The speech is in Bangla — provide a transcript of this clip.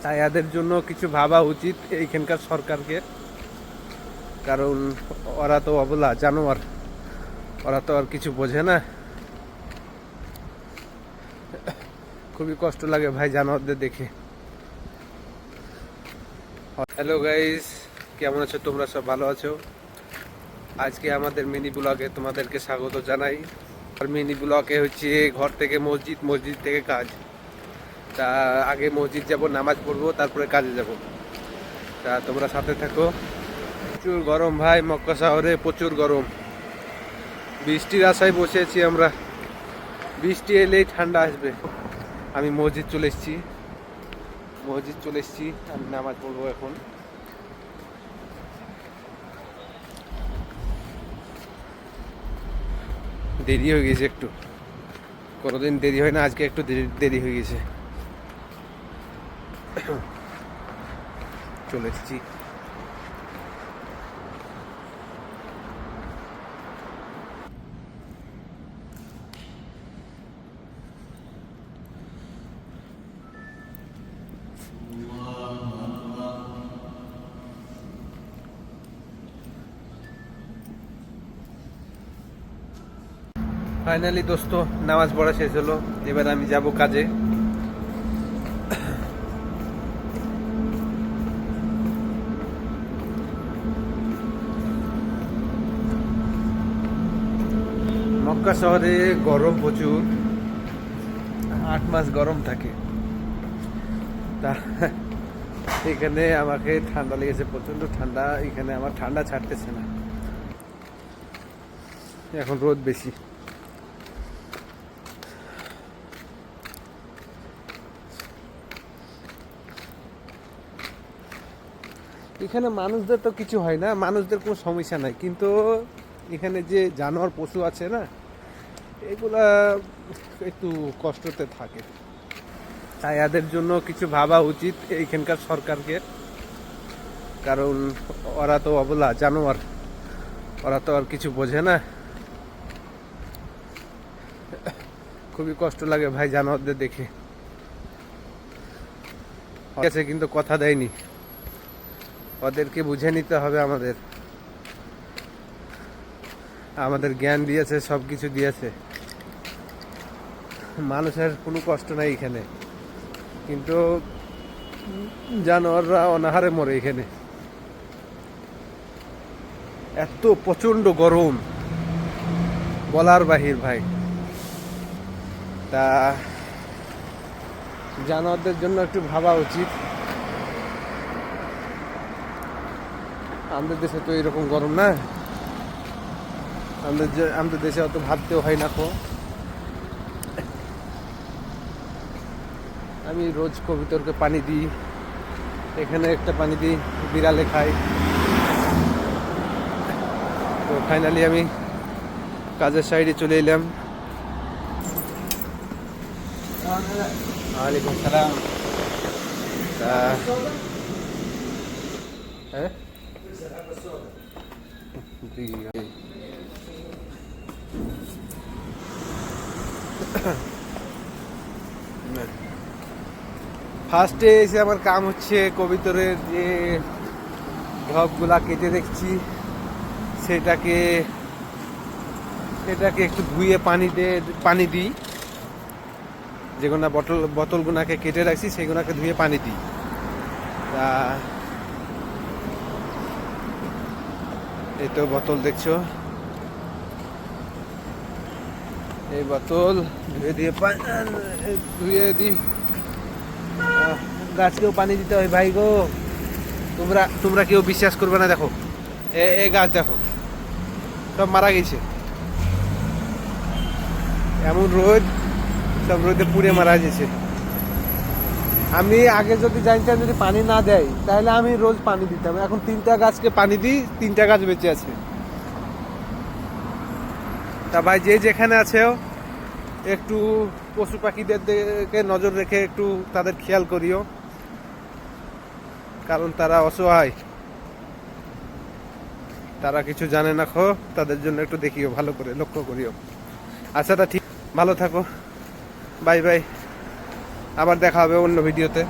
তাই এদের জন্য কিছু ভাবা উচিত এইখানকার সরকারকে, কারণ ওরা তো অবলা জানোয়ার, ওরা তো আর কিছু বোঝে না। খুবই কষ্ট লাগে ভাই জানোয়ারদের দেখে। হ্যালো গাইস, কেমন আছো তোমরা? সব ভালো আছো? আজকে আমাদের মিনি ব্লগে তোমাদেরকে স্বাগত জানাই। আর মিনি ব্লগে হচ্ছে ঘর থেকে মসজিদ, মসজিদ থেকে কাজ। তা আগে মসজিদ যাব, নামাজ পড়বো, তারপরে কাজে যাব। তা তোমরা সাথে থাকো। প্রচুর গরম ভাই, মক্কা শহরে প্রচুর গরম। বৃষ্টির আশায় বসে আছি আমরা, বৃষ্টি এলেই ঠান্ডা আসবে। আমি মসজিদ চলে এসেছি, আমি নামাজ পড়বো এখন। দেরি হয়ে গেছে একটু, কোনোদিন দেরি হয় না, আজকে একটু দেরি হয়ে গেছে। চলে এসেছি। ফাইনালি দোস্ত নামাজ পড়া শেষ হলো, এবার আমি যাব কাজে। মক্কা শহরে গরম প্রচুর, 8 মাস গরম থাকে। তা এখানে আমাকে ঠান্ডা লেগেছে, প্রচন্ড ঠান্ডা এখানে, আমার ঠান্ডা ছাড়তেছে না। এখন রোদ বেশি। এখানে মানুষদের তো কিছু হয় না, মানুষদের কোনো সমস্যা নাই, কিন্তু এখানে যে জানোয়ার পশু আছে না, এগুলা একটু কষ্টতে থাকে। তাই এদের জন্য কিছু ভাবা উচিত এইখানকার সরকারকে, কারণ ওরা তো অবলা জানোয়ার, ওরা তো আর কিছু বোঝে না। খুবই কষ্ট লাগে ভাই জানোয়ারদের দেখে। আছে কিন্তু কথা দেয়নি, ওদেরকে বুঝে নিতে হবে। আমাদের জ্ঞান দিয়েছে, সব কিছু দিয়েছে, মানুষের কোনো কষ্ট নাই এখানে, কিন্তু জানোয়াররা অনাহারে মরে এখানে। এত প্রচন্ড গরম বলার বাহির ভাই। তা জানোয়ারদের জন্য একটু ভাবা উচিত। আমাদের দেশে তো এরকম গরম না, আমাদের দেশে অত ভাবতেও হয় না। আমি রোজ কবুতরকে পানি দিই, এখানে একটা পানি দিই, বিড়ালে খাই। তো ফাইনালি আমি কাজের সাইডে চলে এলাম। ওয়ালাইকুম সালাম। হ্যাঁ ফার্স্টে এসে আমার কাম হচ্ছে কবুতরের যে ঢপগুলা কেটে দেখছি, সেটাকে একটু ধুয়ে পানি দিই। যেগুলো বোতলগুনাকে কেটে রাখছি সেগুলোকে ধুয়ে পানি দিই। তা এই তো বোতল দেখছো, এই বোতল ধুয়ে দিই। গাছকেও পানি দিতে হয় ভাই গো, তোমরা কেউ বিশ্বাস করবে না। দেখো এই গাছ দেখো, সব মারা গেছে। এমন রোদ, সব রোদে পুড়ে মারা গেছে। আমি আগে যদি জানতাম যদি পানি না দেয় তাহলে আমি রোজ পানি দিতাম। এখন 3টা গাছকে পানি দিই, 3টা গাছ বেঁচে আছে। তা ভাই যে যেখানে আছে একটু পশু পাখিদের দিকে নজর রেখে একটু তাদের খেয়াল করিও, কারণ তারা অসহায়, তারা কিছু জানে না। তাদের জন্য একটু দেখিও, ভালো করে লক্ষ্য করিও। আচ্ছা তা ঠিক, ভালো থাকো, বাই বাই। আবার দেখা হবে অন্য ভিডিওতে।